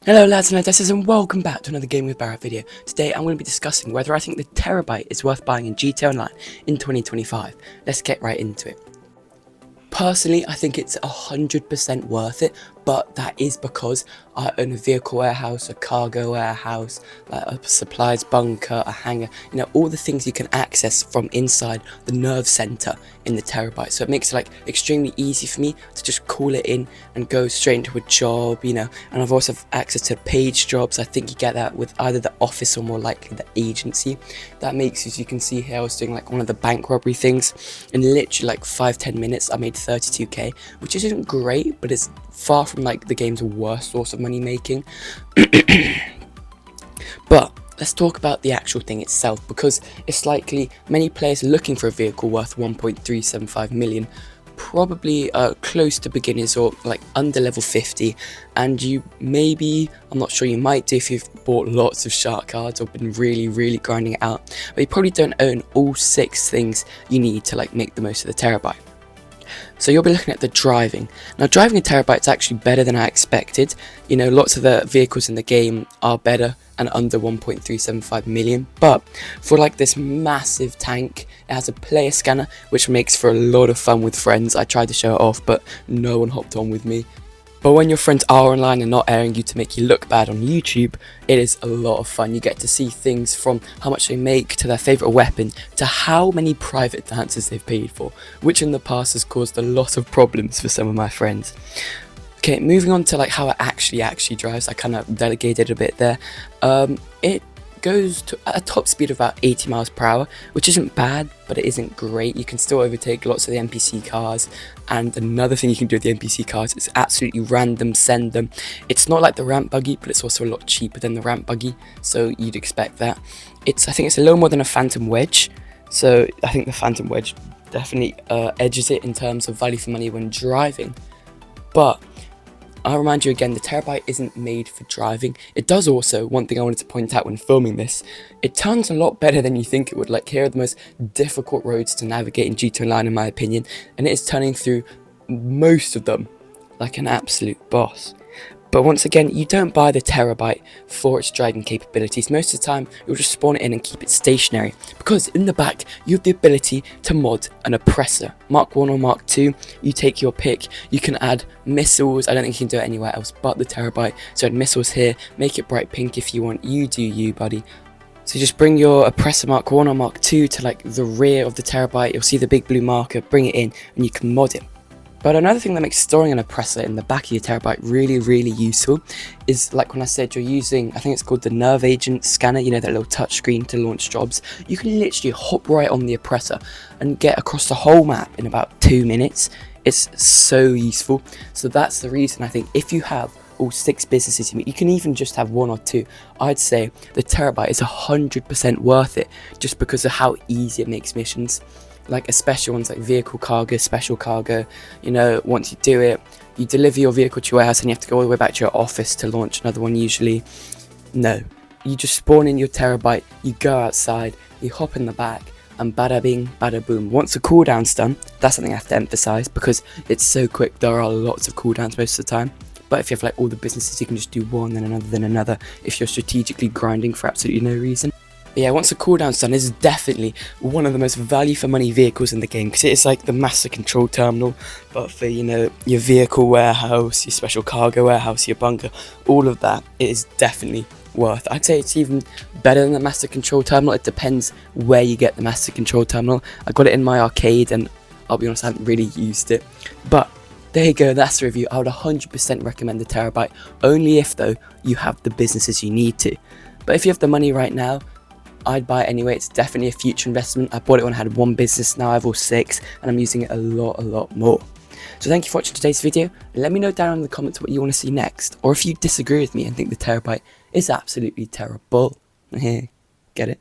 Hello lads and ladesses, and welcome back to another Game with Barrett video. Today I'm going to be discussing whether I think the Terrobyte is worth buying in GTA Online in 2025. Let's get right into it. Personally, I think it's 100% worth it, but that is because I own a vehicle warehouse, a cargo warehouse, like a supplies bunker, a hangar, all the things you can access from inside the nerve center in the Terrobyte. So it makes it like extremely easy for me to just call it in and go straight into a job, and I've also have access to page jobs. I think you get that with either the office or more likely the agency. That makes, as you can see here, I was doing like one of the bank robbery things in literally like 5-10 minutes. I made 32k, which isn't great, but it's far from like the game's worst source of money making. But let's talk about the actual thing itself, because it's likely many players are looking for a vehicle worth 1.375 million, probably close to beginners or like under level 50, and you maybe, I'm not sure, you might do if you've bought lots of shark cards or been really grinding it out, but you probably don't own all 6 things you need to like make the most of the Terrobyte. So you'll be looking at the driving. Now, driving a Terrobyte is actually better than I expected. Lots of the vehicles in the game are better and under 1.375 million, but for like this massive tank, it has a player scanner, which makes for a lot of fun with friends. I tried to show it off, but no one hopped on with me. But when your friends are online and not airing you to make you look bad on YouTube, it is a lot of fun. You get to see things from how much they make to their favourite weapon to how many private dances they've paid for, which in the past has caused a lot of problems for some of my friends. Okay, moving on to like how it actually drives. I kind of delegated a bit there. It goes to a top speed of about 80 miles per hour, which isn't bad, but it isn't great. You can still overtake lots of the NPC cars, and another thing you can do with the NPC cars is absolutely random send them. It's not like the ramp buggy, but it's also a lot cheaper than the ramp buggy, so you'd expect that. I think it's a little more than a Phantom Wedge, so I think the Phantom Wedge definitely edges it in terms of value for money when driving. But I'll remind you again, the Terrobyte isn't made for driving. It does also, one thing I wanted to point out when filming this, it turns a lot better than you think it would. Like, here are the most difficult roads to navigate in GTA Online in my opinion, and it is turning through most of them like an absolute boss. But once again, you don't buy the Terrobyte for its driving capabilities. Most of the time, you'll just spawn it in and keep it stationary, because in the back, you have the ability to mod an Oppressor Mk I or Mk II. You take your pick. You can add missiles. I don't think you can do it anywhere else but the Terrobyte. So add missiles here, make it bright pink if you want. You do you, buddy. So just bring your Oppressor Mk I or Mk II to like the rear of the Terrobyte. You'll see the big blue marker, bring it in, and you can mod it. But another thing that makes storing an Oppressor in the back of your Terrobyte really useful is, like when I said you're using, I think it's called the Nerve Agent scanner, that little touch screen to launch jobs. You can literally hop right on the Oppressor and get across the whole map in about 2 minutes. It's so useful. So that's the reason I think if you have all 6 businesses you can even just have 1 or 2, I'd say the Terrobyte is 100% worth it, just because of how easy it makes missions. Like especially ones like vehicle cargo, special cargo. Once you do it, you deliver your vehicle to your warehouse and you have to go all the way back to your office to launch another one usually. No, you just spawn in your Terrobyte, you go outside, you hop in the back, and bada bing, bada boom. Once the cooldown's done, that's something I have to emphasize because it's so quick. There are lots of cooldowns most of the time. But if you have like all the businesses, you can just do one, then another if you're strategically grinding for absolutely no reason. But yeah, once the cooldown's done, this is definitely one of the most value for money vehicles in the game, because it is like the master control terminal, but for your vehicle warehouse, your special cargo warehouse, your bunker, all of that, it is definitely worth. I'd say it's even better than the master control terminal. It depends where you get the master control terminal. I got it in my arcade and I'll be honest, I haven't really used it. But there you go, that's the review. I would 100% recommend the Terrobyte, only if though you have the businesses you need to. But if you have the money right now, I'd buy it anyway. It's definitely a future investment. I bought it when I had 1 business, now I have all 6, and I'm using it a lot more. So thank you for watching today's video. Let me know down in the comments what you want to see next, or if you disagree with me and think the Terrobyte is absolutely terrible. Get it?